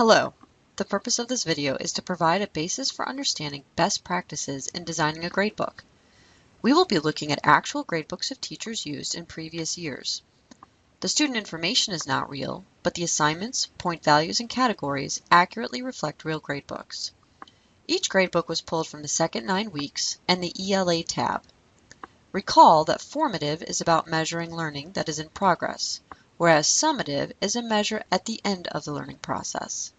Hello. The purpose of this video is to provide a basis for understanding best practices in designing a gradebook. We will be looking at actual gradebooks of teachers used in previous years. The student information is not real, but the assignments, point values, and categories accurately reflect real gradebooks. Each gradebook was pulled from the second 9 weeks and the ELA tab. Recall that formative is about measuring learning that is in progress, whereas summative is a measure at the end of the learning process.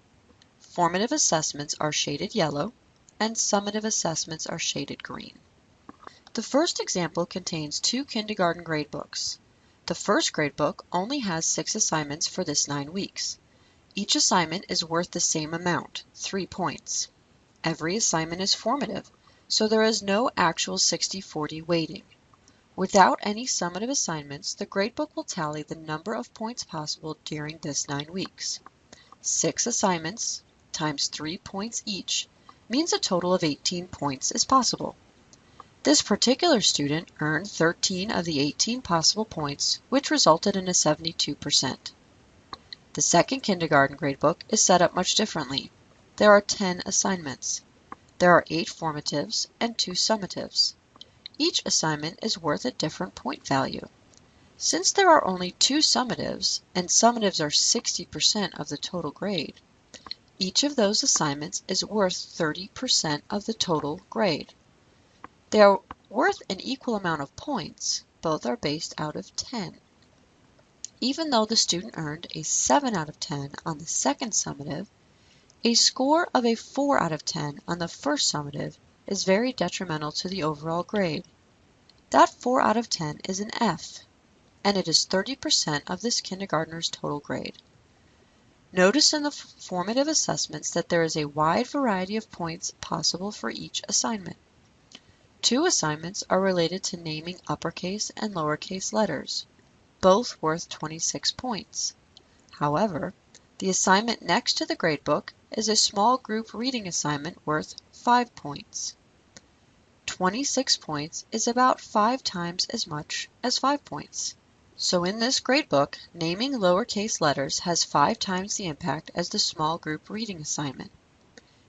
Formative assessments are shaded yellow, and summative assessments are shaded green. The first example contains 2 kindergarten gradebooks. The first gradebook only has 6 assignments for this 9 weeks. Each assignment is worth the same amount, 3 points. Every assignment is formative, so there is no actual 60-40 weighting. Without any summative assignments, the gradebook will tally the number of points possible during this 9 weeks. 6 assignments times 3 points each means a total of 18 points is possible. This particular student earned 13 of the 18 possible points, which resulted in a 72%. The second kindergarten gradebook is set up much differently. There are 10 assignments. There are 8 formatives and 2 summatives. Each assignment is worth a different point value. Since there are only 2 summatives, and summatives are 60% of the total grade, each of those assignments is worth 30% of the total grade. They are worth an equal amount of points. Both are based out of 10. Even though the student earned a 7 out of 10 on the second summative, a score of a 4 out of 10 on the first summative is very detrimental to the overall grade. That 4 out of 10 is an F, and it is 30% of this kindergartner's total grade. Notice in the formative assessments that there is a wide variety of points possible for each assignment. 2 assignments are related to naming uppercase and lowercase letters, both worth 26 points. However, the assignment next to the gradebook is a small group reading assignment worth 5 points. 26 points is about 5 times as much as 5 points. So in this gradebook, naming lowercase letters has 5 times the impact as the small group reading assignment.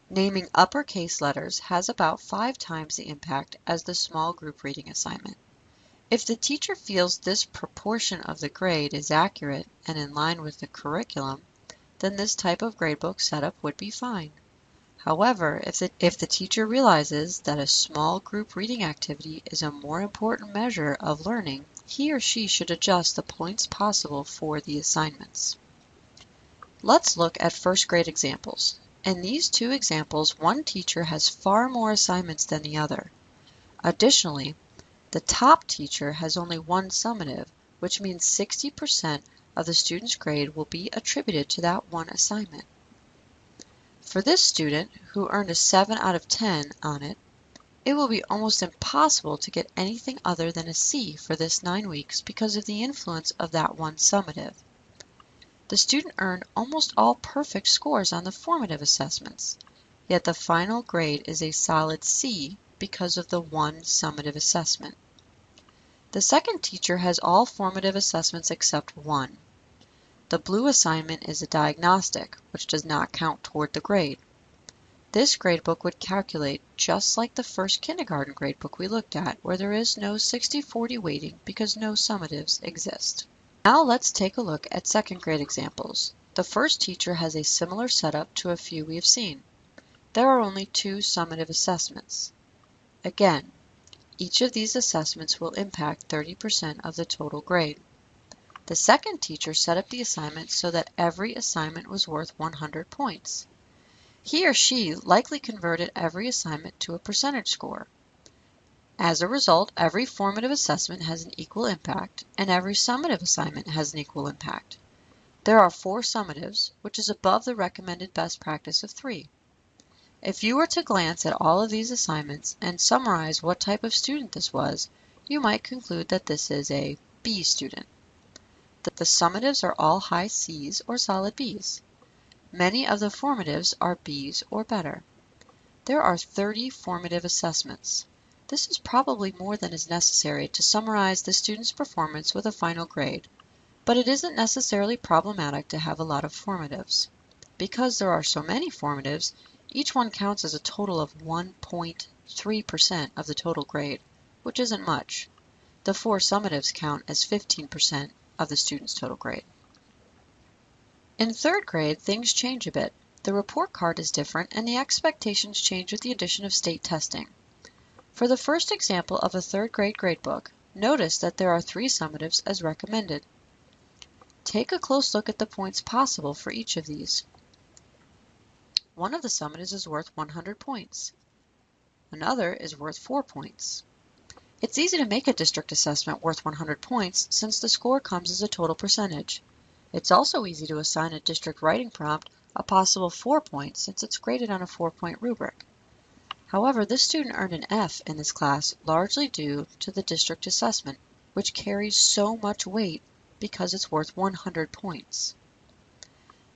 Naming uppercase letters has about 5 times the impact as the small group reading assignment. If the teacher feels this proportion of the grade is accurate and in line with the curriculum, then this type of gradebook setup would be fine. However, if the teacher realizes that a small group reading activity is a more important measure of learning, he or she should adjust the points possible for the assignments. Let's look at first grade examples. In these 2 examples, one teacher has far more assignments than the other. Additionally, the top teacher has only 1 summative, which means 60% of the student's grade will be attributed to that 1 assignment. For this student, who earned a 7 out of 10 on it, it will be almost impossible to get anything other than a C for this 9 weeks because of the influence of that 1 summative. The student earned almost all perfect scores on the formative assessments, yet the final grade is a solid C because of the 1 summative assessment. The second teacher has all formative assessments except 1. The blue assignment is a diagnostic, which does not count toward the grade. This gradebook would calculate just like the first kindergarten gradebook we looked at, where there is no 60-40 weighting because no summatives exist. Now let's take a look at second grade examples. The first teacher has a similar setup to a few we have seen. There are only 2 summative assessments. Again, each of these assessments will impact 30% of the total grade. The second teacher set up the assignment so that every assignment was worth 100 points. He or she likely converted every assignment to a percentage score. As a result, every formative assessment has an equal impact, and every summative assignment has an equal impact. There are 4 summatives, which is above the recommended best practice of 3. If you were to glance at all of these assignments and summarize what type of student this was, you might conclude that this is a B student. The summatives are all high C's or solid B's. Many of the formatives are B's or better. There are 30 formative assessments. This is probably more than is necessary to summarize the student's performance with a final grade, but it isn't necessarily problematic to have a lot of formatives. because there are so many formatives, each one counts as a total of 1.3% of the total grade, which isn't much. The 4 summatives count as 15% of the student's total grade. In 3rd grade, things change a bit. The report card is different and the expectations change with the addition of state testing. For the first example of a 3rd grade gradebook, notice that there are 3 summatives as recommended. Take a close look at the points possible for each of these. One of the summatives is worth 100 points. Another is worth 4 points. It's easy to make a district assessment worth 100 points since the score comes as a total percentage. It's also easy to assign a district writing prompt a possible 4 points since it's graded on a 4-point rubric. However, this student earned an F in this class largely due to the district assessment, which carries so much weight because it's worth 100 points.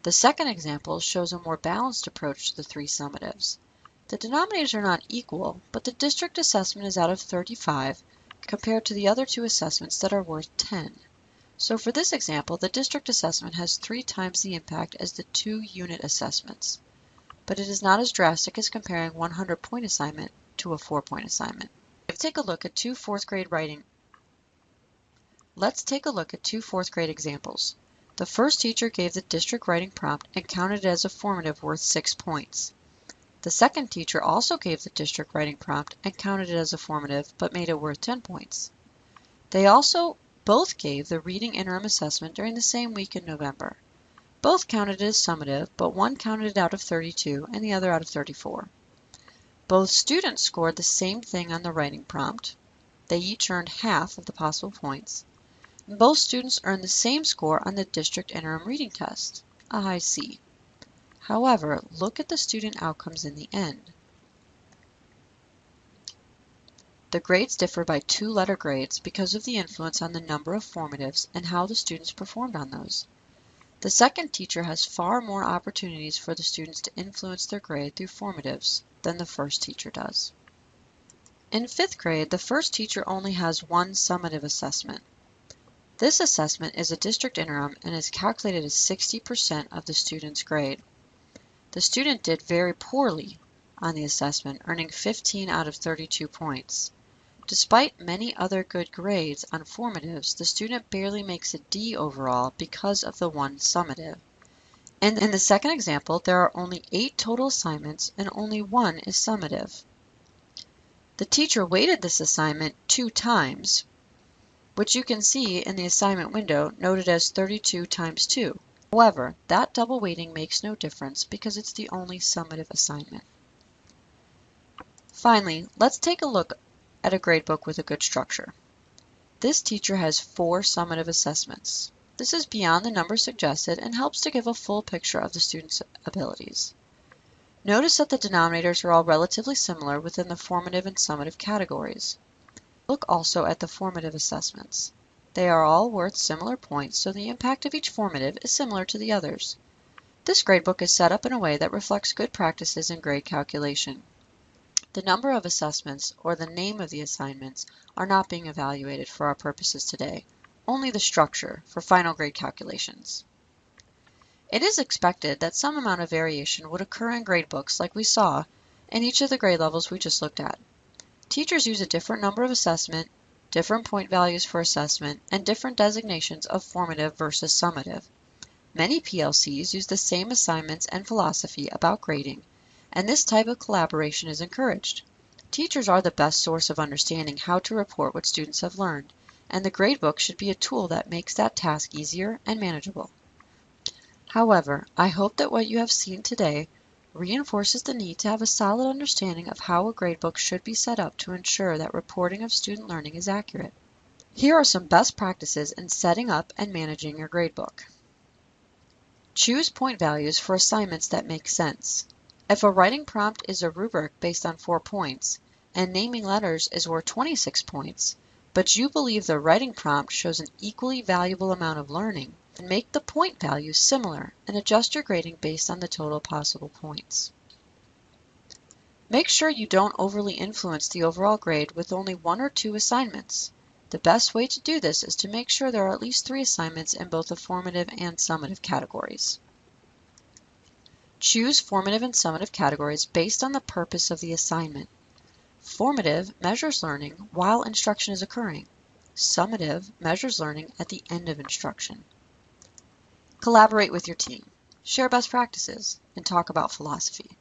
The second example shows a more balanced approach to the 3 summatives. The denominators are not equal, but the district assessment is out of 35 compared to the other 2 assessments that are worth 10. So for this example, the district assessment has 3 times the impact as the 2 unit assessments, but it is not as drastic as comparing 100-point assignment to a 4-point assignment. Let's take a look at 2 4th grade examples. The first teacher gave the district writing prompt and counted it as a formative worth 6 points. The second teacher also gave the district writing prompt and counted it as a formative but made it worth 10 points. They also both gave the reading interim assessment during the same week in November. Both counted it as summative, but one counted it out of 32 and the other out of 34. Both students scored the same thing on the writing prompt. They each earned half of the possible points. And both students earned the same score on the district interim reading test, a high C. However, look at the student outcomes in the end. The grades differ by 2 letter grades because of the influence on the number of formatives and how the students performed on those. The second teacher has far more opportunities for the students to influence their grade through formatives than the first teacher does. In 5th grade, the first teacher only has 1 summative assessment. This assessment is a district interim and is calculated as 60% of the student's grade. The student did very poorly on the assessment, earning 15 out of 32 points. Despite many other good grades on formatives, the student barely makes a D overall because of the 1 summative. And in the second example, there are only 8 total assignments and only 1 is summative. The teacher weighted this assignment 2 times, which you can see in the assignment window noted as 32 times 2. However, that double weighting makes no difference because it's the only summative assignment. Finally, let's take a look at a gradebook with a good structure. This teacher has 4 summative assessments. This is beyond the number suggested and helps to give a full picture of the student's abilities. Notice that the denominators are all relatively similar within the formative and summative categories. Look also at the formative assessments. They are all worth similar points, so the impact of each formative is similar to the others. This gradebook is set up in a way that reflects good practices in grade calculation. The number of assessments or the name of the assignments are not being evaluated for our purposes today, only the structure for final grade calculations. It is expected that some amount of variation would occur in gradebooks like we saw in each of the grade levels we just looked at. Teachers use a different number of assessment, different point values for assessment, and different designations of formative versus summative. Many PLCs use the same assignments and philosophy about grading, and this type of collaboration is encouraged. Teachers are the best source of understanding how to report what students have learned, and the gradebook should be a tool that makes that task easier and manageable. However, I hope that what you have seen today reinforces the need to have a solid understanding of how a gradebook should be set up to ensure that reporting of student learning is accurate. Here are some best practices in setting up and managing your gradebook. Choose point values for assignments that make sense. If a writing prompt is a rubric based on 4 points, and naming letters is worth 26 points, but you believe the writing prompt shows an equally valuable amount of learning, then make the point values similar and adjust your grading based on the total possible points. Make sure you don't overly influence the overall grade with only 1 or 2 assignments. The best way to do this is to make sure there are at least 3 assignments in both the formative and summative categories. Choose formative and summative categories based on the purpose of the assignment. Formative measures learning while instruction is occurring. Summative measures learning at the end of instruction. Collaborate with your team. Share best practices and talk about philosophy.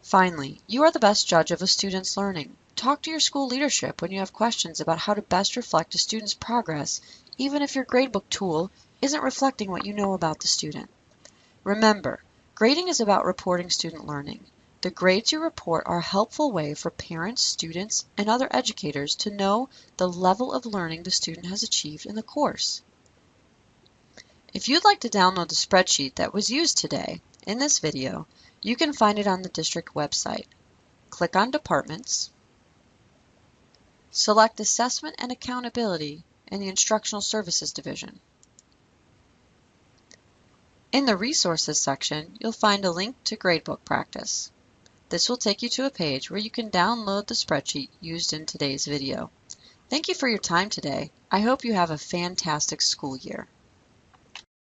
Finally, you are the best judge of a student's learning. Talk to your school leadership when you have questions about how to best reflect a student's progress, even if your gradebook tool isn't reflecting what you know about the student. Remember, grading is about reporting student learning. The grades you report are a helpful way for parents, students, and other educators to know the level of learning the student has achieved in the course. If you'd like to download the spreadsheet that was used today in this video, you can find it on the district website. Click on Departments, select Assessment and Accountability in the Instructional Services Division. In the Resources section, you'll find a link to Gradebook Practice. This will take you to a page where you can download the spreadsheet used in today's video. Thank you for your time today. I hope you have a fantastic school year.